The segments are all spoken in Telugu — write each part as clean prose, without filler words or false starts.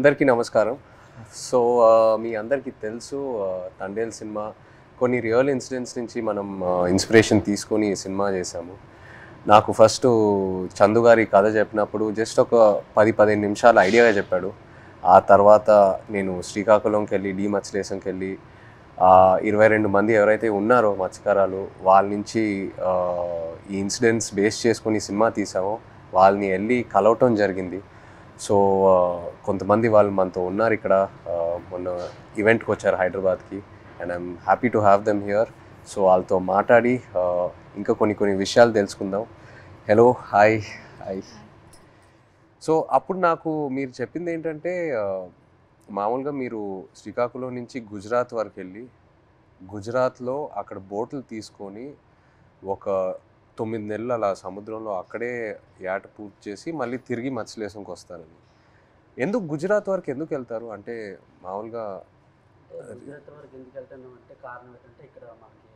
అందరికీ నమస్కారం. సో మీ అందరికీ తెలుసు తండేల్ సినిమా కొన్ని రియల్ ఇన్సిడెంట్స్ నుంచి మనం ఇన్స్పిరేషన్ తీసుకొని ఈ సినిమా చేశాము. నాకు ఫస్ట్ చందు గారి కథ చెప్పినప్పుడు జస్ట్ ఒక 10-15 నిమిషాలు ఐడియాగా చెప్పాడు. ఆ తర్వాత నేను శ్రీకాకుళంకి వెళ్ళి మత్స్యలేశంకి వెళ్ళి 22 మంది ఎవరైతే ఉన్నారో మత్స్యకారాలు వాళ్ళ నుంచి ఈ ఇన్సిడెంట్స్ బేస్ చేసుకొని సినిమా తీసామో వాళ్ళని వెళ్ళి కలవటం జరిగింది. సో కొంతమంది వాళ్ళు మనతో ఉన్నారు ఇక్కడ, మొన్న ఈవెంట్కి వచ్చారు హైదరాబాద్కి, and I'm happy to have them here. So వాళ్ళతో మాట్లాడి ఇంకా కొన్ని విషయాలు తెలుసుకుందాం. Hello, hi. సో అప్పుడు నాకు మీరు చెప్పింది ఏంటంటే మామూలుగా మీరు శ్రీకాకుళం నుంచి గుజరాత్ వరకు వెళ్ళి గుజరాత్లో అక్కడ బోట్లు తీసుకొని ఒక 9 నెలలు అలా సముద్రంలో అక్కడే ఏట పూర్తి చేసి మళ్ళీ తిరిగి మత్స్యలేశంకి వస్తారని. ఎందుకు గుజరాత్ వరకు ఎందుకు వెళ్తారు? అంటే మామూలుగా గుజరాత్ వరకు ఎందుకు వెళ్తున్నాం అంటే కారణం ఏంటంటే ఇక్కడ మనకి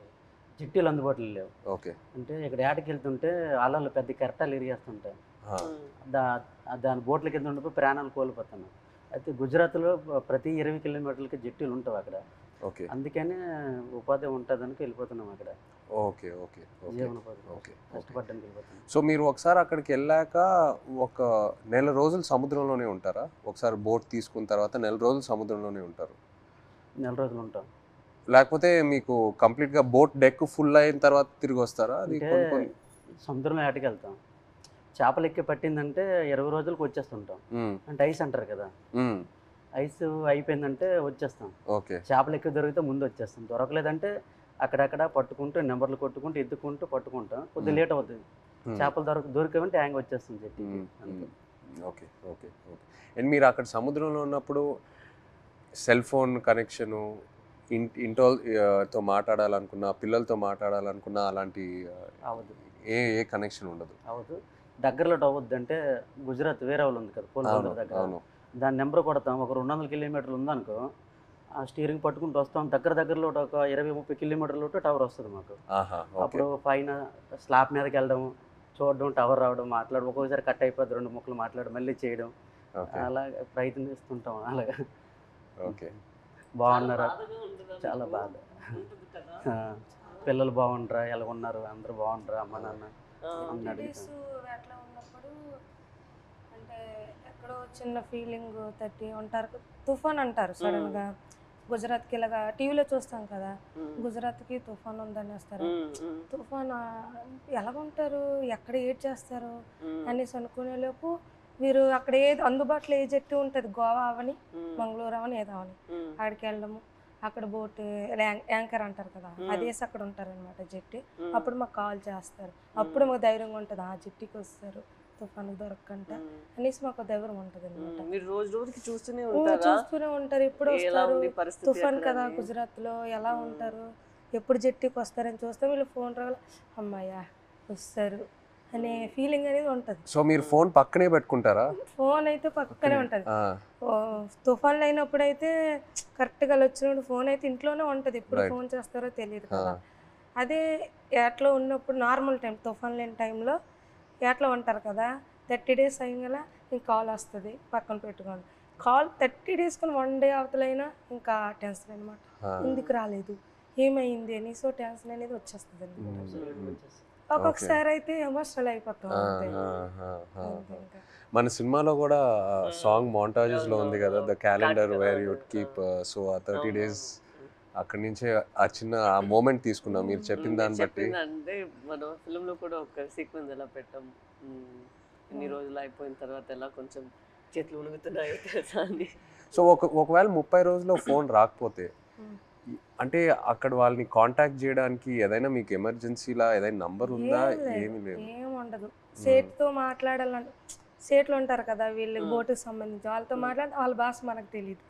జిట్టీలు అందుబాటులో లేవు. ఓకే. అంటే ఇక్కడ ఏటకి వెళ్తుంటే అలలు పెద్ద కెరటాలు ఇరిగేస్తుంటాయి. దాని బోట్ల కింద ఉండిపోయి ప్రాణాలు కోల్పోతున్నాం. అయితే గుజరాత్లో ప్రతి 20 కిలోమీటర్లకి జిట్టీలు ఉంటావు అక్కడ. ఓకే. అందుకని ఉపాధి ఉంటుందని వెళ్ళిపోతున్నాం అక్కడ. ఓకే ఓకే జీవనోపాధి ఓకే కష్టపడడానికి వెళ్ళిపోతున్నాం. సో మీరు ఒకసారి అక్కడికి వెళ్ళాక ఒక నెల రోజులు సముద్రంలోనే ఉంటారా? ఒకసారి బోట్ తీసుకున్న తర్వాత నెల రోజులు సముద్రంలోనే ఉంటారు? నెల రోజులు ఉంటాం. లేకపోతే మీకు కంప్లీట్గా బోట్ డెక్ ఫుల్ అయిన తర్వాత తిరిగి వస్తారా? అది సముద్రంలో ఏటకి వెళ్తాం. చేపలు ఎక్కి పట్టిందంటే 20 రోజులకు వచ్చేస్తుంటాం. అంటే ఐస్ అంటారు కదా, ఐస్ అయిపోయిందంటే వచ్చేస్తాం. ఓకే. చేపలు ఎక్కువ దొరికితే ముందు వచ్చేస్తాం, దొరకలేదంటే అక్కడక్కడ పట్టుకుంటూ నెంబర్లు కొట్టుకుంటూ ఎత్తుకుంటూ పట్టుకుంటాం. కొద్దిగా లేట్ అవుతుంది. చేపలు దొరికేమంటే హ్యాంగ్ వచ్చేస్తుంది చెట్టు. Okay okay okay. అండ్ మీరు అక్కడ సముద్రంలో ఉన్నప్పుడు సెల్ ఫోన్ కనెక్షను, ఇంటితో మాట్లాడాలనుకున్నా, పిల్లలతో మాట్లాడాలనుకున్నా అలాంటి అవ్వదు, ఏ కనెక్షన్ ఉండదు? అవ్వదు. దగ్గరలో అవ్వద్దు. అంటే గుజరాత్ వేరే వాళ్ళు ఉంది కదా పోలవరం దగ్గర, దాని నెంబర్ కొడతాం. ఒక 200 కిలోమీటర్లు ఉందనుకో, ఆ స్టీరింగ్ పట్టుకుంటూ వస్తాం. దగ్గరలో ఒక 20-30 కిలోమీటర్లు టవర్ వస్తుంది మాకు. అప్పుడు పైన స్లాబ్ మీదకి వెళ్ళడం, చూడడం, టవర్ రావడం, మాట్లాడడం. ఒక్కొక్కసారి కట్ అయిపోద్ది, 2 ముక్కలు మాట్లాడడం, మళ్ళీ చేయడం, అలా ప్రయత్నిస్తుంటాం. అలాగా. ఓకే. బాగున్నారా? చాలా బాధ. పిల్లలు బాగుంటారా, ఎలా ఉన్నారు, అందరూ బాగుంటారా, అమ్మ నాన్న అన్నాడు. అట్లా ఉన్నప్పుడు అంటే ఎక్కడో చిన్న ఫీలింగ్ తట్టి ఉంటారు. తుఫాన్ అంటారు సడన్గా. గుజరాత్కి ఇలాగా టీవీలో చూస్తాం కదా, గుజరాత్కి తుఫాన్ ఉందని వస్తారు. తుఫాన్ ఎలాగుంటారు, ఎక్కడ ఏడ్ చేస్తారు అనేసి అనుకునేలోపు వీరు అక్కడ ఏది అందుబాటులో ఏ జట్టు ఉంటుంది, గోవా అవని మంగళూరు అవని ఏదో అవని, అక్కడికి వెళ్ళడము. అక్కడ బోట్ యాంకర్ అంటారు కదా, అదేసి అక్కడ ఉంటారు అనమాట జట్టి. అప్పుడు మాకు కాల్ చేస్తారు. అప్పుడు మాకు ధైర్యంగా ఉంటుంది, ఆ జట్టికి వస్తారు తుఫాను దొరకంట అనేసి మాకు ధైర్యం ఉంటుంది అనమాట. చూస్తూనే ఉంటారు ఎప్పుడు వస్తారు, తుఫాన్ కదా గుజరాత్ లో ఎలా ఉంటారు, ఎప్పుడు జట్టికి వస్తారని చూస్తే వీళ్ళు ఫోన్ రావాలి, అమ్మాయ్యా వస్తారు అనే ఫీలింగ్ అనేది ఉంటుంది. సో మీరు ఫోన్ పక్కనే పెట్టుకుంటారా? ఫోన్ అయితే పక్కనే ఉంటుంది. తుఫాన్లు అయినప్పుడు అయితే కరెక్ట్గా వచ్చినప్పుడు ఫోన్ అయితే ఇంట్లోనే ఉంటుంది, ఎప్పుడు ఫోన్ చేస్తారో తెలియదు కదా. అదే ఏట్లో ఉన్నప్పుడు నార్మల్ టైం, తుఫాన్ లేని టైంలో ఏట్లో ఉంటారు కదా, 30 days అయ్యేలా ఇంక కాల్ వస్తుంది, పక్కన పెట్టుకోండి. కాల్ 30 days కానీ 1 day అవతలైనా ఇంకా టెన్షన్ అనమాట, ఎందుకు రాలేదు, ఏమైంది అని. సో టెన్షన్ అనేది వచ్చేస్తుంది అనమాట. ఒక్కొక్కసారి అయితే ఎమోషనల్ అయిపోతాం. మన సినిమాలో కూడా సాంగ్ మోంటాజెస్ లో ఉంది కదా, the calendar where you'd keep. So ఆ 30 days అక్కడి నుంచే ఆ చిన్న ఆ మూమెంట్ తీసుకున్నాం మీరు చెప్పిన దాన్ని బట్టి. అంటే మన ఫిల్మ్ లో కూడా ఒక సీక్వెన్స్ ఎలా పెట్టాం, ఇన్ని రోజులు అయిపోయిన తర్వాత ఎలా కొంచెం చేతులు ఉణుగుతున్నాయి తెలుసా అని. సో ఒకవేళ 30 రోజుల్లో ఫోన్ రాకపోతే అంటే అక్కడ వాళ్ళని కాంటాక్ట్ చేయడానికి ఏదైనా మీకు ఎమర్జెన్సీలా ఏదైనా నంబర్ ఉందా? ఏమీ లేదు, ఏముండదు. సేట్తో మాట్లాడాలంటే సేట్లు ఉంటారు కదా వీళ్ళకి బోటుకి సంబంధించి, వాళ్ళతో మాట్లాడి వాళ్ళ భాష మనకు తెలియదు,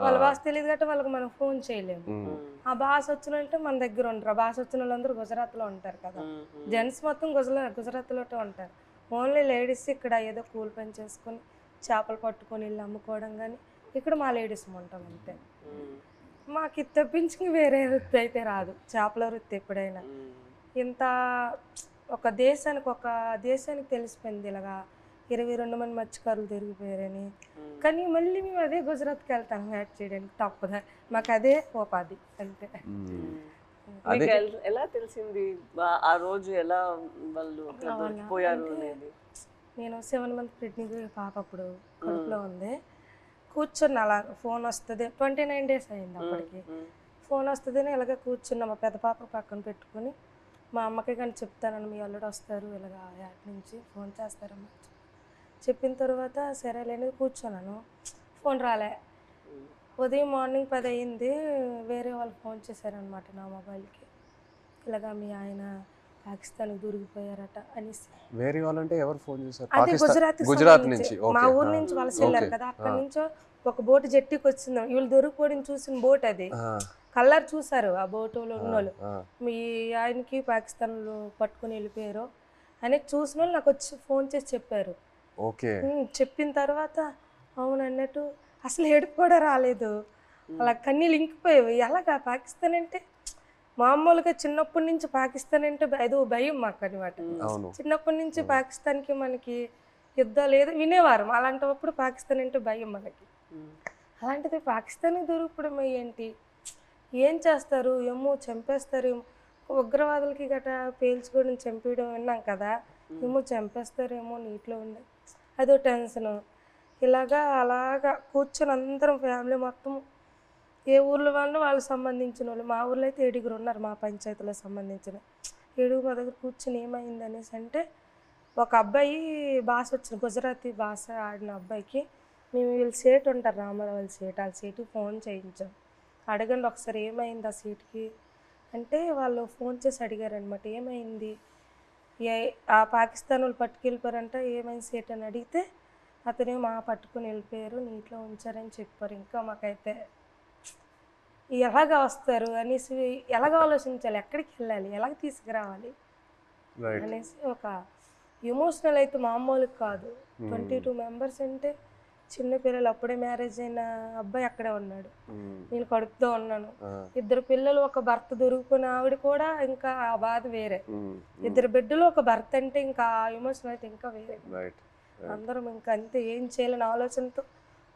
వాళ్ళ భాష తెలియదు కాబట్టి వాళ్ళకి మనం ఫోన్ చేయలేము. ఆ భాష వచ్చినంటే మన దగ్గర ఉంటారు. ఆ భాష వచ్చిన వాళ్ళందరూ గుజరాత్లో ఉంటారు కదా, జెంట్స్ మొత్తం గుజరాత్లో ఉంటారు. ఓన్లీ లేడీస్ ఇక్కడ ఏదో కూలి పని చేసుకొని చేపలు పట్టుకొని వెళ్ళి అమ్ముకోవడం, కానీ ఇక్కడ మా లేడీస్ ఉంటాం అంతే. మాకు ఇది తప్పించి వేరే వృత్తి అయితే రాదు, చేపల వృత్తి. ఎప్పుడైనా ఇంత ఒక దేశానికి తెలిసిపోయింది ఇలాగా 22 మంది మత్స్యకారులు దొరికిపోయారని. కానీ మళ్ళీ మేము అదే గుజరాత్కి వెళ్తాం యాడ్ చేయడానికి, తప్పదా మాకు అదే ఉపాధి అంతే. మీకు ఎలా తెలిసింది ఆ రోజు, ఎలా వాళ్ళు దొరికిపోయారు అనేది? నేను 7 మంత్ ప్రెగ్నెంట్ పాప అప్పుడు కడుపులో ఉంది. కూర్చున్న అలా ఫోన్ వస్తుంది, 29 days అయింది అప్పటికి. ఫోన్ వస్తుందని ఇలాగ కూర్చున్నా, మా పెద్ద పాప పక్కన పెట్టుకుని. మా అమ్మకి కానీ చెప్తానని, మీ అల్లుడు వస్తారు ఇలాగ యాడ్ నుంచి ఫోన్ చేస్తారమ్మా చెప్పిన తర్వాత సరేలేని కూర్చున్నాను. ఫోన్ రాలే. ఉదయం మార్నింగ్ 10 అయింది, వేరే వాళ్ళు ఫోన్ చేశారనమాట నా మొబైల్కి, ఇలాగా మీ ఆయన పాకిస్తాన్కి దొరికిపోయారట అనేసి. వేరే వాళ్ళంటే ఎవరు ఫోన్ చేశారు? అదే గుజరాత్ నుంచి. మా ఊరు నుంచి వలస వెళ్ళారు కదా, అక్కడ నుంచో ఒక బోటు జట్టికి వచ్చింది. వీళ్ళు దొరికిపోవడం చూసిన బోట్ అది, కలర్ చూసారు ఆ బోటులో ఉన్నోళ్ళు, మీ ఆయనకి పాకిస్తాన్లో పట్టుకుని వెళ్ళిపోయారు అని చూసిన వాళ్ళు నాకు వచ్చి ఫోన్ చేసి చెప్పారు. చెప్పిన తర్వాత అవును అన్నట్టు అసలు ఏడుపు కూడా రాలేదు, అలా కన్నీళ్ళు ఇంకిపోయేవి. ఎలాగా పాకిస్తాన్ అంటే మామూలుగా చిన్నప్పటి నుంచి పాకిస్తాన్ అంటే ఏదో భయం మాకు అనమాట. చిన్నప్పటి నుంచి పాకిస్తాన్కి మనకి యుద్ధాలు ఏదో వినేవారు, అలాంటప్పుడు పాకిస్తాన్ అంటే భయం మనకి. అలాంటిది పాకిస్తాన్కి దొరికిపోవడం ఏంటి, ఏం చేస్తారు ఏమో, చంపేస్తారేమో, ఉగ్రవాదులకి గట్రా పేల్చుకోవడం చంపేయడం విన్నాం కదా, ఏమో చంపేస్తారేమో నీటిలో ఉండే అదో టెన్షన్. అలాగా కూర్చొని అందరం ఫ్యామిలీ మొత్తం, ఏ ఊర్లో వాళ్ళకి సంబంధించిన వాళ్ళు, మా ఊర్లో అయితే 7 ఉన్నారు, మా పంచాయతీలో సంబంధించిన 7 మా దగ్గర కూర్చొని ఏమైంది అనేసి అంటే, ఒక అబ్బాయి భాష వచ్చిన గుజరాతీ భాష ఆడిన అబ్బాయికి మేము వీళ్ళు సేట్ ఉంటారు రామారావు వాళ్ళ సేట్, వాళ్ళ సేటుకి ఫోన్ చేయించాం. అడగండి ఒకసారి ఏమైంది ఆ సీట్కి అంటే, వాళ్ళు ఫోన్ చేసి అడిగారనమాట ఏమైంది, ఆ పాకిస్తాన్ వాళ్ళు పట్టుకెళ్ళిపోయారంట, ఏమైంది సేట్ అని అడిగితే అతనే మా పట్టుకుని వెళ్ళిపోయారు, నీటిలో ఉంచారని చెప్పారు. ఇంకా మాకైతే ఎలాగ వస్తారు అనేసి, ఎలాగ ఆలోచించాలి, ఎక్కడికి వెళ్ళాలి, ఎలాగ తీసుకురావాలి అనేసి ఒక ఎమోషనల్ అయితే మామూలుగా కాదు. 22 members అంటే చిన్నపిల్లలు, అప్పుడే మ్యారేజ్ అయిన అబ్బాయి అక్కడే ఉన్నాడు, నేను కడుపుతో ఉన్నాను, 2 పిల్లలు, ఒక భర్త దొరికిపోయిన ఆవిడ కూడా ఇంకా ఆ బాధ వేరే, 2 బిడ్డలు ఒక భర్త అంటే ఇంకా ఆ ఎమోషన్ అయితే ఇంకా వేరే. అందరం ఇంకా అంతే, ఏం చేయాలని ఆలోచనతో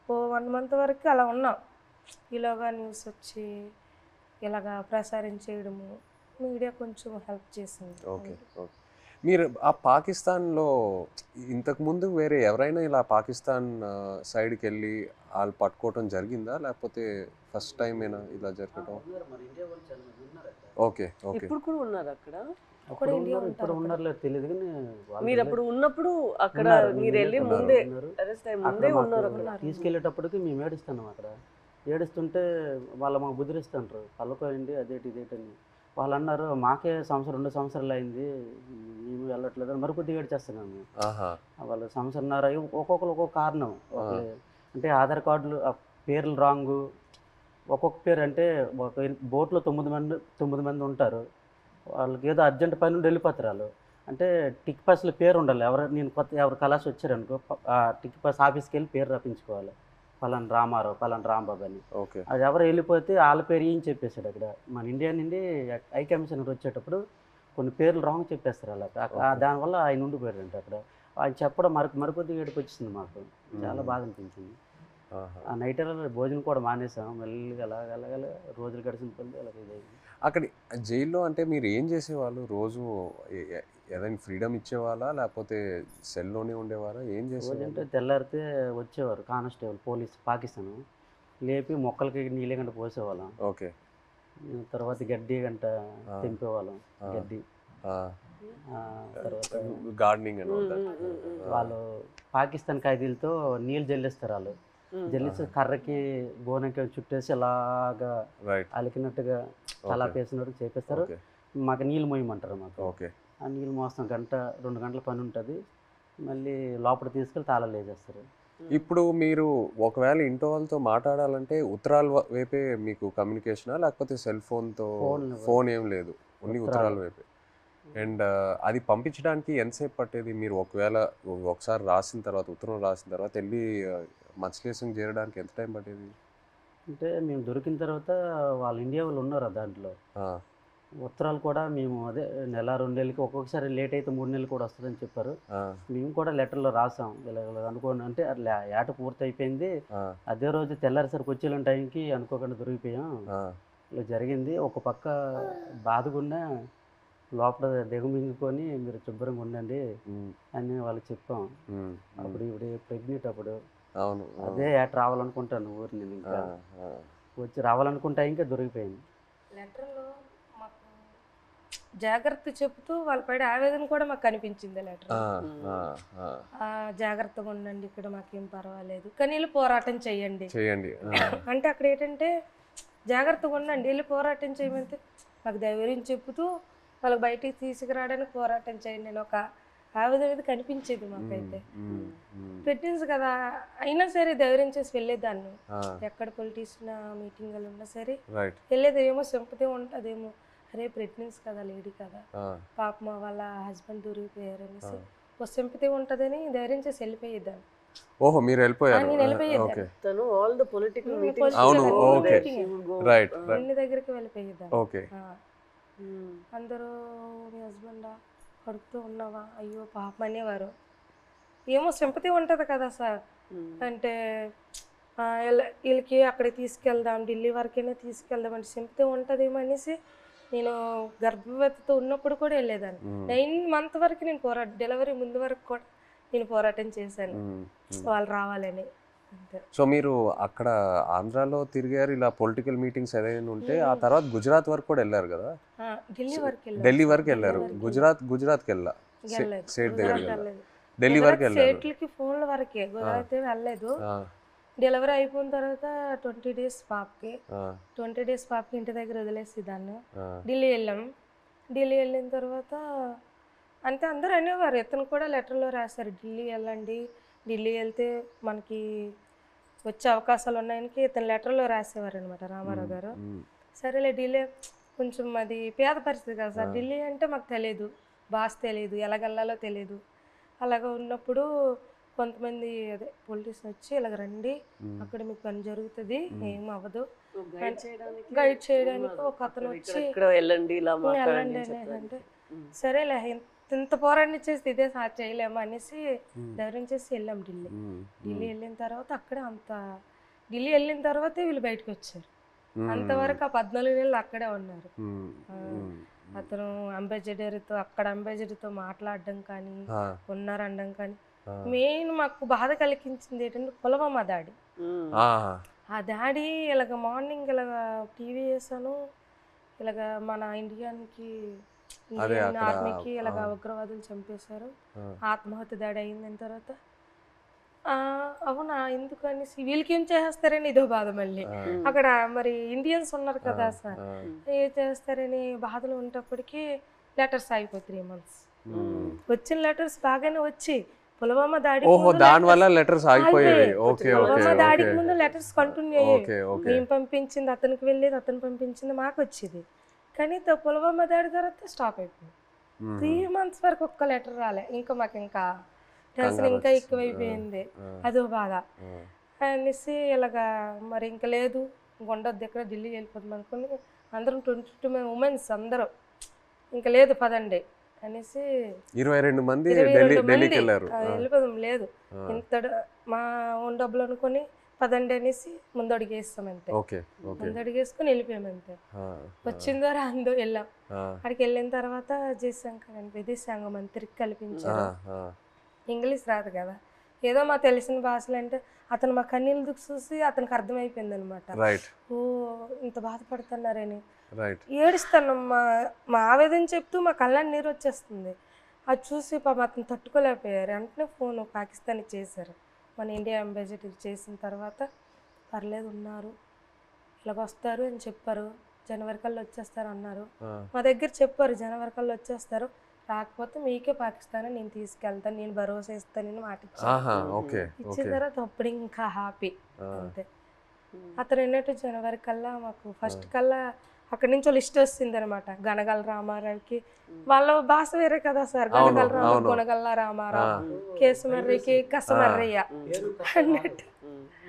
1 month వరకు అలా ఉన్నాం. ఇలాగా న్యూస్ వచ్చి ఇలాగా ప్రసారం చేయడము, మీడియా కొంచెం హెల్ప్ చేసింది. మీరు ఆ పాకిస్తాన్లో ఇంతకుముందు వేరే ఎవరైనా ఇలా పాకిస్తాన్ సైడ్కి వెళ్ళి వాళ్ళు పట్టుకోవటం జరిగిందా, లేకపోతే ఫస్ట్ టైం అయినా ఇలా జరగటం? ఓకే. ఇప్పుడు కూడా ఉన్నారు అక్కడ, ఇప్పుడు ఉన్నారో తెలియదు కానీ మీరు అప్పుడు ఉన్నప్పుడు అక్కడ మీరు వెళ్ళి ముందే అరెస్ట్ అయ్యి ముందే ఉన్నారు అక్కడ. తీసుకెళ్ళేటప్పటికి మేము ఏడుస్తున్నాం అక్కడ, ఏడుస్తుంటే వాళ్ళు మాకు బుదిరిస్తుంటారు, కళ్ళకోయండి అదేటి ఇదేటని. వాళ్ళు అన్నారు మాకే 2 సంవత్సరాలు అయింది మేము వెళ్ళట్లేదు అని మరికొద్దిగా ఏడ్చేస్తున్నాము. వాళ్ళు 1.5 సంవత్సరాలు ఒక్కొక్కరు ఒక్కొక్క కారణం, అంటే ఆధార్ కార్డులు పేర్లు రాంగు, ఒక్కొక్క పేరు అంటే ఒక బోట్లో 9 మంది ఉంటారు, వాళ్ళకి ఏదో అర్జెంట్ పని నుండి వెళ్ళిపోతారు వాళ్ళు. అంటే టిక్ పాస్లో పేరు ఉండాలి, నేను ఎవరు కలాసి వచ్చారనుకో ఆ టిక్ పాస్ ఆఫీస్కి వెళ్ళి పేరు రప్పించుకోవాలి, పలానా రామారావు పలానా రాంబాబు అని. అది ఎవరు వెళ్ళిపోతే వాళ్ళ పేరు ఏం చెప్పేశాడు అక్కడ. మన ఇండియా నుండి హై కమిషనర్ వచ్చేటప్పుడు కొన్ని పేర్లు రాంగ్ చెప్పేస్తారు అలా, దానివల్ల ఆయన ఉండిపోయారంట అక్కడ. ఆయన చెప్పడం మరికొద్దిగా ఏడుపు వచ్చింది మాకు, చాలా బాధ అనిపించింది. ఆ నైట్ భోజనం కూడా మానేసాం, మెల్లిగా అలాగ రోజులు గడిచిన పని అలాగే ఇదైంది. అక్కడ జైల్లో అంటే మీరు ఏం చేసేవాళ్ళు రోజు? ఏదైనా ఫ్రీడమ్ ఇచ్చేవాళ్ళా, లేకపోతే సెల్లోనే ఉండేవారా, ఏం చేసేవారు? అంటే తెల్లారితే వచ్చేవారు కానిస్టేబుల్ పోలీస్ పాకిస్తాన్, లేపి మొక్కలకి నీళ్ళ గంట పోసేవాళ్ళం. ఓకే. తర్వాత గడ్డి గంట తెంపేవాళ్ళం, గడ్డి. తర్వాత గార్డెనింగ్ అని వాళ్ళు పాకిస్తాన్ ఖైదీలతో నీళ్ళు జల్లిస్తారు, వాళ్ళు జల్లిస్తే కర్రకి గోనెకి చుట్టేసి అలాగా అలికినట్టుగా తలా పేసినట్టు చేపిస్తారు. మాకు నీళ్ళు మోయమంటారు మాకు. ఓకే. ఆ నీళ్ళు మోస్తాం, 1-2 గంటల పని ఉంటుంది, మళ్ళీ లోపల తీసుకెళ్ళి తాళాలు వేసేస్తారు. ఇప్పుడు మీరు ఒకవేళ ఇంట్లో వాళ్ళతో మాట్లాడాలంటే ఉత్తరాల వైపే మీకు కమ్యూనికేషనా, లేకపోతే సెల్ ఫోన్తో? ఫోన్ ఏం లేదు, ఓన్లీ ఉత్తరాల వైపే. అండ్ అది పంపించడానికి ఎంతసేపు పట్టేది? మీరు ఒకసారి రాసిన తర్వాత, ఉత్తరం రాసిన తర్వాత వెళ్ళి మత్స్యలేశం చేరడానికి ఎంత టైం పట్టేది? అంటే మేము దొరికిన తర్వాత వాళ్ళు ఇండియా వాళ్ళు ఉన్నారు దాంట్లో, ఉత్తరాలు కూడా మేము అదే నెల 2 నెలలకి ఒక్కొక్కసారి లేట్ అయితే 3 నెలలు కూడా వస్తుందని చెప్పారు. ఆ, మేము కూడా లెటర్లో రాసాం ఇలా ఇలా అనుకోండి అంటే అట్లా ఏట పూర్తి అయిపోయింది. ఆ, అదే రోజు తెల్లారిసరికి వచ్చేళ్ళ టైంకి అనుకోకుండా దొరికిపోయాం. ఆ, ఇలా జరిగింది. ఒక పక్క బాధగున్నా లోపల దిగమింగుకొని మీరు శుభ్రంగా ఉండండి ఉమ్, అని వాళ్ళకి చెప్పాం. ఉమ్, అప్పుడు ఇప్పుడు ప్రెగ్నెంట్ అప్పుడు అవును. అదే ఏట రావాలనుకుంటాను ఊరు నేను ఇంకా ఆ, వచ్చి రావాలనుకుంటా ఇంకా దొరికిపోయింది. లెటర్లో మాకు జాగ్రత్త చెప్తూ వాళ్ళ పైన ఆవేదన కూడా మాకు కనిపించింది లెటర్. ఆ, ఆ, ఆ, జాగ్రత్తగా ఉండండి, ఇక్కడ మాకేం పర్వాలేదు, కానీ వెళ్ళి పోరాటం చేయండి. చేయండి. అంటే అక్కడ ఏంటంటే జాగ్రత్తగా ఉండండి, వెళ్ళి పోరాటం చేయమంటే మాకు ధైర్యం చెప్తూ వాళ్ళకి బయటికి తీసుకురావడానికి పోరాటం చేయండి నేను ఒక ఆవేదన అనేది కనిపించేది మాకైతే. ప్రెగ్నెన్సీ కదా అయినా సరే ధైర్యం చేసి వెళ్ళేదాన్ని. ఎక్కడ పొలిటీషియన్ మీటింగ్లు ఉన్నా సరే రైట్. వెళ్ళేది. ఏమో సింపతి ఉంటుందేమో, అరే ప్రెగ్నెన్సీ కదా, లేడీ కదా, పాపం వాళ్ళ హస్బెండ్ దొరికిపోయారు అనేసి ఒక సింపతి ఉంటుందని ధైర్యం చేసి వెళ్ళిపోయేదాన్ని. ఓహో, మీరు వెళ్ళిపోయారు. నేను వెళ్ళిపోయేదాన్ని. ఓకే. తను ఆల్ ద పొలిటికల్ మీటింగ్స్ అవును, ఓకే. Right, right. అన్ని దగ్గరికి వెళ్ళిపోయేదాన్ని. ఓకే. అందరూ మీ హస్బెండా, కడుపుతూ ఉన్నావా, అయ్యో పాపం అనేవారు. ఏమో సింపతి ఉంటుంది కదా సార్, అంటే వీళ్ళకి అక్కడికి తీసుకెళ్దాం, ఢిల్లీ వరకైనా తీసుకెళ్దాం అంటే సింపతి ఉంటుందేమో అనేసి నేను గర్భవతితో ఉన్నప్పుడు కూడా వెళ్ళేదాన్ని. 9 months వరకు నేను డెలివరీ ముందు వరకు కూడా నేను పోరాటం చేశాను వాళ్ళు రావాలని. అంతే. సో మీరు అక్కడ ఆంధ్రాలో తిరిగారు, ఇలా పొలిటికల్ మీటింగ్స్ ఏదైనా ఉంటే ఆ తర్వాత గుజరాత్ వరకు కూడా వెళ్ళారు కదా? ఢిల్లీ వరకు ఢిల్లీ వరకు వెళ్ళారు. గుజరాత్కి వెళ్ళా, స్టేట్ దగ్గర ఢిల్లీ వరకు వెళ్ళారు. స్టేట్లకి ఫోన్ల వరకే, గుజరాత్ వెళ్ళలేదు. డెలివరీ అయిపోయిన తర్వాత 20 days పాపకి, 20 days పాపకి ఇంటి దగ్గర వదిలేసి దాన్ని ఢిల్లీ వెళ్ళాం. ఢిల్లీ వెళ్ళిన తర్వాత అంటే అందరూ అనేవారు, ఇతను కూడా లెటర్లో రాశారు ఢిల్లీ వెళ్ళండి, ఢిల్లీ వెళ్తే మనకి వచ్చే అవకాశాలు ఉన్నాయని ఇతను లెటర్లో రాసేవారు అనమాట రామారావు గారు. సరేలే ఢిల్లీ కొంచెం అది పేద పరిస్థితి కదా సార్, ఢిల్లీ అంటే మాకు తెలియదు, భాష తెలియదు, ఎలాగెళ్ళాలో తెలియదు. అలాగ ఉన్నప్పుడు కొంతమంది అదే పొలిటీషియన్ వచ్చి ఇలాగ రండి, అక్కడ మీకు పని జరుగుతుంది, ఏం అవ్వదు, గైడ్ చేయడానికి ఒక అతను వచ్చి వెళ్ళండి అంటే సరేలే ఇంత పోరాటం చేసి ఇదే చేయలేము అనేసి ధైర్యం చేసి వెళ్ళాం ఢిల్లీ. ఢిల్లీ వెళ్ళిన తర్వాత అక్కడే ఢిల్లీ వెళ్ళిన తర్వాతే వీళ్ళు బయటకు వచ్చారు. అంతవరకు ఆ 14 నెలలు అక్కడే ఉన్నారు. అతను అంబాసిడర్తో అక్కడ అంబాసిడర్తో మాట్లాడడం కానీ ఉన్నారనడం కానీ. మెయిన్ మాకు బాధ కలిగించింది ఏంటంటే పుల్వామా దాడి. ఆ దాడి ఇలాగ మార్నింగ్ ఇలాగ టీవీ వేసాను, ఇలాగ మన ఇండియన్ ఆర్మీకి ఇలాగ ఉగ్రవాదులు చంపేశారు, ఆత్మహత్య దాడి అయిన తర్వాత అవునా ఎందుకు అనేసి వీళ్ళకి ఏం చేస్తారని ఇదో బాధ. మళ్ళీ అక్కడ మరి ఇండియన్స్ ఉన్నారు కదా సార్, ఏం చేస్తారని బాధలు ఉండేప్పటికీ లెటర్స్ అయిపోయి 3 months. వచ్చిన లెటర్స్ బాగానే వచ్చి పుల్వామా దాడి దాడికి ముందు లెటర్స్ కంటిన్యూ అయ్యాయి. మేము పంపించింది అతనికి వెళ్ళేది, అతను పంపించింది మాకు వచ్చేది. కానీ పుల్వామా దాడి తర్వాత స్టాప్ అయిపోయింది. 3 months వరకు ఒక్క లెటర్ రాలే. ఇంకా మాకు ఇంకా టెన్షన్ ఇంకా ఎక్కువైపోయింది, అదో బాధ అనేసి ఇలాగా మరి ఇంకా లేదు ఉండొద్దు ఇక్కడ ఢిల్లీ వెళ్ళిపోతాం అనుకుని అందరం 22 ఉమెన్స్ అందరూ ఇంకా లేదు పదండి అనేసి 22 మంది వెళ్ళిపోదాం, లేదు ఇంత మా ఓన్ డబ్బులు అనుకుని పదండి అనేసి ముందడుగేస్తాం అంతే. ముందడుగేసుకుని వెళ్ళిపోయాం అంతే. వచ్చిన ద్వారా అందు వెళ్ళాం. అక్కడికి వెళ్ళిన తర్వాత విదేశాంగ మంత్రికి కల్పించారు. ఇంగ్లీష్ రాదు కదా, ఏదో మా తెలిసిన భాషలు అంటే అతను మా కన్నీళ్ళు చూసి అతనికి అర్థమైపోయింది అనమాట. ఓ ఇంత బాధపడుతున్నారని ఏడుస్తాను. మా ఆవేదన చెప్తూ మా కళ్ళని నీరు వచ్చేస్తుంది. అది చూసి పాపం అతను తట్టుకోలేకపోయారు. వెంటనే ఫోన్ పాకిస్తాన్కి చేశారు. మన ఇండియా అంబాసిడర్ చేసిన తర్వాత పర్లేదు ఉన్నారు, ఇలాగ వస్తారు అని చెప్పారు, జనవరి కల్లా వచ్చేస్తారు అన్నారు. మా దగ్గర చెప్పారు జనవరి కల్లా వచ్చేస్తారు, రాకపోతే మీకే పాకిస్తాన్ నేను తీసుకెళ్తాను, నేను భరోసా ఇస్తానని మాట ఇచ్చిన తర్వాత అప్పుడు ఇంకా హ్యాపీ అంతే. అతను ఎన్నట్టు జనవరి కల్లా మాకు ఫస్ట్ కల్లా అక్కడి నుంచి లిస్ట్ వస్తుంది అనమాట. గనగల రామారావుకి వాళ్ళ భాష వేరే కదా సార్. గనగల రామ గుణగల్ల రామారావు, కేసుమర్రికి కసమర్రయ్య అన్నట్టు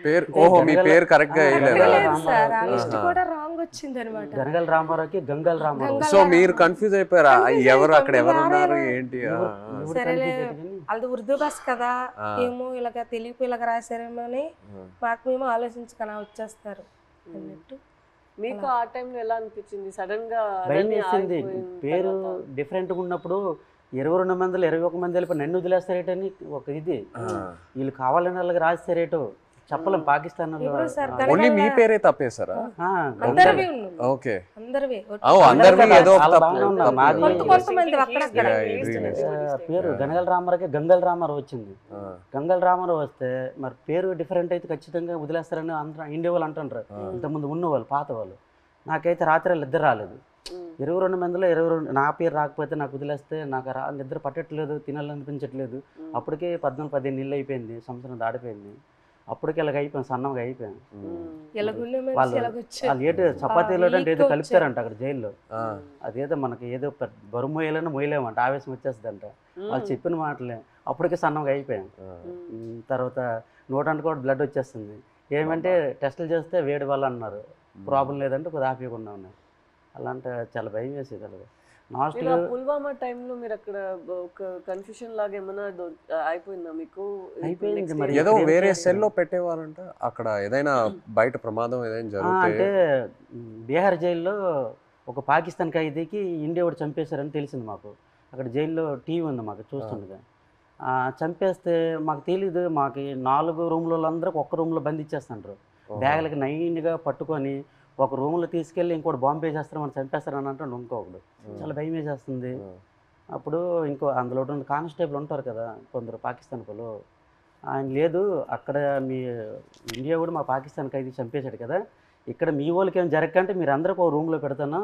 పేరు. ఓహో, మీ పేరు కరెక్ట్ గా వేయలేదా? లేదు సార్, ఆ లిస్ట్ కూడా రాంగ్ వచ్చింది అనమాట. గనగల రామారావుకి గంగల్ రామారావు. సో మీరు కన్ఫ్యూజ్ అయిపోయారా? ఎవరు అక్కడ ఎవరు ఉన్నారు ఏంటి? సరేలే అది ఉర్దూ భాష కదా, ఏమో ఇలాగ తెలియపు ఇలాగ రాశారేమో అని మాకు మేము ఆలోచించుకొని వచ్చేస్తారు అన్నట్టు. మీకు ఆ టైంలో ఎలా అనిపించింది? సడన్ గా భయం వేసింది. పేరు డిఫరెంట్గా ఉన్నప్పుడు 22 మందిలో 21 మంది వెళ్ళిపోయి నన్ను వదిలేస్తారేటని ఒక ఇది. వీళ్ళు కావాలని వాళ్ళకి రాస్తారేటో చెప్పలేం. పాకిస్తాన్ ఓన్లీ మీ పేరే తప్పేశారా? అందరివి ఉన్నాయి. ఓకే, అందరివి అందరివి ఏదో ఒక కొంతమంది అక్కడక్కడ పేరు గనగల రామారావుకి గంగల్ రామారావు వచ్చింది. గంగల్ రామారావు వస్తే మరి పేరు డిఫరెంట్ అయితే ఖచ్చితంగా వదిలేస్తారని అందరూ ఇండియా వాళ్ళు అంటుంటారు. ఇంతకుముందు ఉన్నవాళ్ళు పాత వాళ్ళు. నాకైతే రాత్రి ఇద్దరు రాలేదు. 22 మందిలో 22 నా పేరు రాకపోతే నాకు వదిలేస్తే నాకు నిద్ర పట్టట్లేదు, తినాలనిపించట్లేదు. అప్పటికే 14-15 నీళ్ళు అయిపోయింది, సంవత్సరం దాడిపోయింది. అప్పటికి ఇలాగ అయిపోయాను, సన్నంగా అయిపోయాను. వాళ్ళు ఏదో చపాతీలో అంటే ఏదో కలుపుతారంట అక్కడ జైల్లో. అదేదో మనకి ఏదో బరువు మోయాలని మోయలేమంట, ఆవేశం వచ్చేస్తుందంట. వాళ్ళు చెప్పిన మాటలే అప్పటికే సన్నంగా అయిపోయాను. తర్వాత నోటంటే కూడా బ్లడ్ వచ్చేస్తుంది. ఏమంటే టెస్టులు చేస్తే వేడి వల్ల అన్నారు, ప్రాబ్లం లేదంటే కొద్దిగా ఆపేయకుండా ఉన్నారు. అలాంటి చాలా భయం వేసేది. అలాగే పుల్వామా టైంలో మీరు అక్కడ ఒక కన్ఫ్యూషన్ లాగా ఏమైనా అయిపోయిందా మీకు? అయిపోయింది. మరి ఏదో వేరే సెల్లో పెట్టేవారంట అక్కడ, ఏదైనా బయట ప్రమాదం ఏదైనా జరిగితే. అంటే బీహార్ జైల్లో ఒక పాకిస్తాన్ ఖైదీకి ఇండియా వాడు చంపేశారని తెలిసింది మాకు. అక్కడ జైల్లో టీవీ ఉంది మాకు చూస్తుండగా. చంపేస్తే మాకు తెలీదు. మాకు 4 రూమ్లలో అందరికి ఒక్క రూమ్లో బంధించేస్తుంటారు. బ్యాగులకి నైన్గా పట్టుకొని ఒక రూమ్లో తీసుకెళ్ళి ఇంకోటి బాంబు వేసేస్తారు, మనం చంపేస్తారని అంటాడు ఇంకొకడు. చాలా భయం వేసేస్తుంది. అప్పుడు ఇంకో అందులో కానిస్టేబుల్ ఉంటారు కదా కొందరు పాకిస్తాన్ వాళ్ళు, ఆయన లేదు అక్కడ మీ ఇండియా కూడా మా పాకిస్తాన్ ఖైదీ చంపేశాడు కదా, ఇక్కడ మీ వాళ్ళకి ఏం జరగకంటే మీరు అందరికి ఒక రూమ్లో పెడతాను,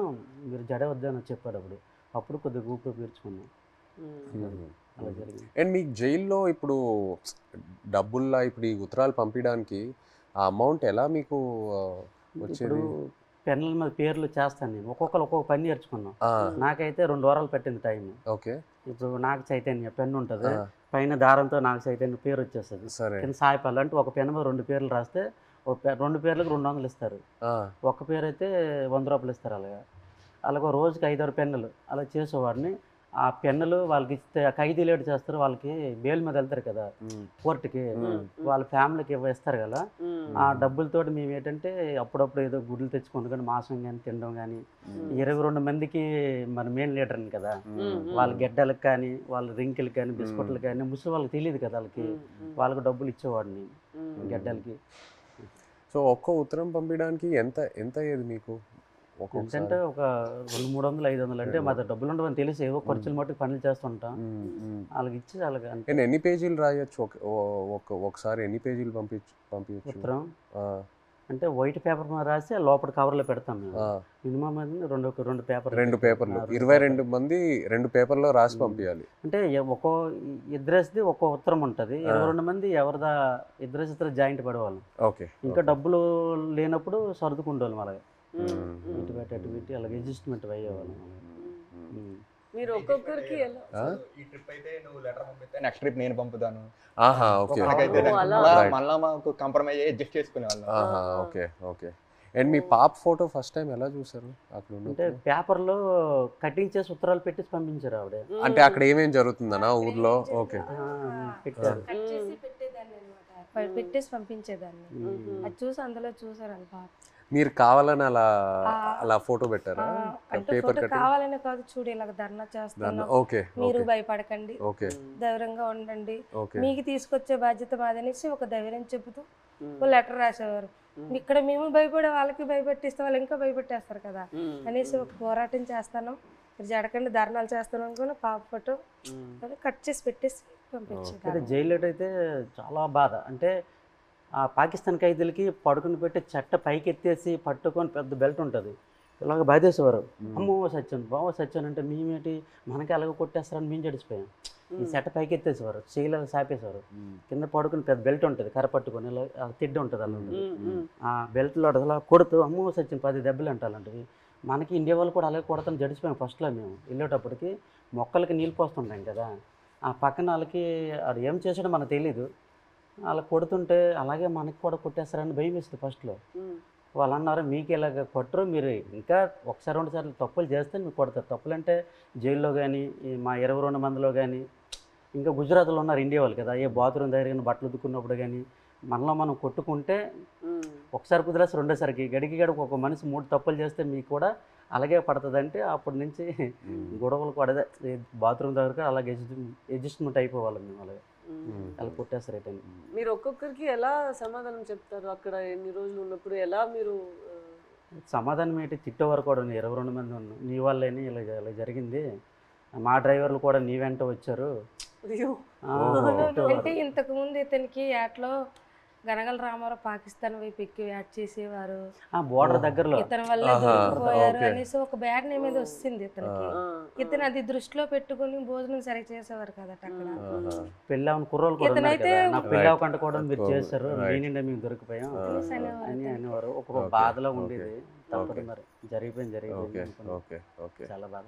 మీరు జడవద్దని చెప్పాడు. అప్పుడు కొద్దిగా ఊపిరి పీల్చుకున్నాం. అలా జరిగింది. అండ్ మీకు జైల్లో ఇప్పుడు డబ్బుల్లా ఇప్పుడు ఈ ఉత్తరాలు పంపించడానికి ఆ అమౌంట్ ఎలా మీకు ఇప్పుడు పెన్నుల మీద పేర్లు చేస్తాను నేను. ఒక్కొక్కరు ఒక్కొక్క పని నేర్చుకున్నాం. నాకైతే 2 వారాలు పట్టింది టైం. ఓకే, ఇప్పుడు నాకు చైతన్య పెన్ను ఉంటుంది, పైన దారంతో నాకు చైతన్య పేరు వచ్చేస్తుంది. కింద సాయిపాలు అంటే ఒక పెన్ను మీద 2 పేర్లు రాస్తే 2 పేర్లకు 200 ఇస్తారు. ఒక పేరు అయితే 100 రూపాయలు ఇస్తారు. అలాగే రోజుకి 5-6 పెన్నులు అలా చేసేవాడిని. ఆ పెన్నులు వాళ్ళకి ఇస్తే ఖైదీ లేట్ చేస్తారు, వాళ్ళకి బెయిల్ మీద వెళ్తారు కదా కోర్టుకి, వాళ్ళ ఫ్యామిలీకి ఇస్తారు కదా. ఆ డబ్బులతోటి మేము ఏంటంటే అప్పుడప్పుడు ఏదో గుడ్లు తెచ్చుకొని కానీ మాంసం కానీ తినడం కానీ. 22 మందికి మన మెయిన్ లీడర్ని కదా, వాళ్ళ గెడ్డలకు కానీ వాళ్ళ రింకిలకు కానీ బిస్కెట్లకు కానీ ముసలి వాళ్ళకి తెలియదు కదా, వాళ్ళకి డబ్బులు ఇచ్చేవాడిని గెడ్డలకి. సో ఒక్క ఉత్తరం పంపించడానికి ఎంత అయ్యేది మీకు? అంటే ఒక 200-300-500 అంటే మా డబ్బులు ఉండవని తెలిసి ఏవో ఖర్చులు మట్టుకు పనులు చేస్తుంటాం. వాళ్ళకి ఇచ్చి అలాగే. అంటే ఎన్ని పేజీలు రాయొచ్చు ఒకసారి? ఎన్ని పేజీలు పంపించచ్చు ఉత్తరం? అంటే వైట్ పేపర్ మీద రాసి లోపల కవర్లో పెడతాం మేము. మినిమం రెండు పేపర్లు 22 మంది 2 పేపర్లో రాసి పంపించాలి. అంటే ఒక్కో ఇద్దరేసిది ఒక్కో ఉత్తరం ఉంటుంది. 22 మంది ఎవరిదా ఇద్దరు జాయింట్ పడేవాళ్ళం. ఓకే, ఇంకా డబ్బులు లేనప్పుడు సర్దుకుండేవాళ్ళం. అలాగే ఇటు పెట్టి అలాగే అడ్జస్ట్మెంట్ అయ్యేవాళ్ళం. మీరు ఒక్కొక్కరికి ఈ ట్రిప్ అయితే నువ్వు లెటర్ పంపిస్తే నెక్స్ట్ ట్రిప్ నేను పంపుతాను. మళ్ళీ మాకు కంప్రమైజ్ అయ్యి అడ్జస్ట్ చేసుకునేవాళ్ళం. ఓకే. అండ్ మీ పాప ఫోటో ఫస్ట్ టైం ఎలా చూసారు? అక్కడ అంటే పేపర్లో కటింగ్ చేసి ఉత్తరాలు పెట్టి పంపించారు ఆవిడ. అంటే అక్కడ ఏమేమి జరుగుతుందన్నా ఊర్లో? ఓకే, పెట్టారు. పెట్టేసి పంపించేదాన్ని. అది చూసి అందులో చూసారు పాప. మీరు కావాలని అలా ఫోటో పెట్టారా? కావాలని కాదు, చూడు ఇలాగ ధర్నా చేస్తాను, మీరు భయపడకండి, ధైర్యంగా ఉండండి, మీకు తీసుకొచ్చే బాధ్యత మాదనేసి ఒక ధైర్యం చెబుతూ లెటర్ రాసేవారు. ఇక్కడ మేము భయపడే వాళ్ళకి భయపెట్టిస్తే వాళ్ళు ఇంకా భయపెట్టేస్తారు కదా అనేసి ఒక పోరాటం చేస్తాను, మీరు జడకండి ధర్నాలు చేస్తాను అనుకుని పాప ఫోటో కట్ చేసి పెట్టేసి పంపించారు. జైలు అయితే చాలా బాధ. అంటే ఆ పాకిస్తాన్ ఖైదీలకి పడుకుని పెట్టి చెట్ట పైకి ఎత్తేసి పట్టుకొని పెద్ద బెల్ట్ ఉంటుంది, ఇలాగ బాధేసేవారు. అమ్మో సచ్చాను అంటే మేమేంటి మనకి అలాగ కొట్టేస్తారని మేము జడిచిపోయాం. ఈ చెట్ట పైకి ఎత్తేసేవారు, చేయలేదు సాపేసేవారు. కింద పడుకుని పెద్ద బెల్ట్ ఉంటుంది, కర్ర పట్టుకొని ఇలా తిడ్డ ఉంటుంది. అలా ఆ బెల్ట్లో అలా కొడుతూ అమ్మో సచ్చాను 10 దెబ్బలు అంటే అలాంటివి. మనకి ఇండియా వాళ్ళు కూడా అలాగే కొడతాం జడిచిపోయాం ఫస్ట్లో మేము వెళ్ళేటప్పటికి మొక్కలకి నీళ్ళు పోస్తుంటాం కదా ఆ పక్కన వాళ్ళకి అది ఏం చేసాడో మనకు తెలీదు అలా కొడుతుంటే అలాగే మనకి కూడా కొట్టేస్తారని భయం వేస్తుంది ఫస్ట్లో. వాళ్ళు అన్నారు మీకు ఇలాగ కొట్టరు, మీరు ఇంకా ఒకసారి 2 సార్లు తప్పులు చేస్తే మీకు కొడతారు. తప్పులు అంటే జైల్లో కానీ మా 22 మందిలో కానీ ఇంకా గుజరాత్లో ఉన్నారు ఇండియా వాళ్ళు కదా, ఏ బాత్రూమ్ దగ్గర కానీ బట్టలు ఉతుక్కున్నప్పుడు కానీ మనలో మనం కొట్టుకుంటే ఒకసారి కుదిరేసి రెండోసారికి గడికి ఒక మనిషి 3 తప్పులు చేస్తే మీకు కూడా అలాగే పడుతుందంటే అప్పటి నుంచి గొడవలు కూడా అదే బాత్రూమ్ దగ్గర అలాగే అడ్జస్ట్మెంట్ అయిపోవాలి మేము అలాగే అలా కొట్టేస్తారు రిటర్న్. మీరు ఒక్కొక్కరికి ఎలా సమాధానం చెప్తారు అక్కడ ఎన్ని రోజులు ఉన్నప్పుడు? ఎలా మీరు సమాధానం ఏంటి, తిట్టేవారు కూడా 22 మంది ఉన్నాం, నీ వాళ్ళని ఇలా ఇలా జరిగింది, మా డ్రైవర్లు కూడా నీ వెంట వచ్చారు. అయ్యో అంటే ఇంతకు ముందు ఇతనికి యాట్లో గనగల రామారావు పాకిస్తాన్ వైపు ఎక్కి యాడ్ చేసేవారు, బోర్డర్ దగ్గరలో ఇతని వల్ల దొరికిపోయారు అనేసి ఒక బ్యాడ్ నేమ్ మీద వస్తుంది ఇతనికి. ఇతను అది దృష్టిలో పెట్టుకుని భోజనం సరిగ్గా చేసేవారు కదా అక్కడ. పెళ్ళి అవన్న కుర్రోళ్ళు కూడా ఉన్నారు కదా, నాకు పెళ్ళి అవ్వకుండా కూడా మీరు చేస్తారు, నేనిండే మీకు దొరికిపోయాం అని అనేవారు. ఒక బాధలో ఉండేది. తప్పదు మరి, జరిగిపోయింది ఓకే ఓకే ఓకే చాలా బాధ.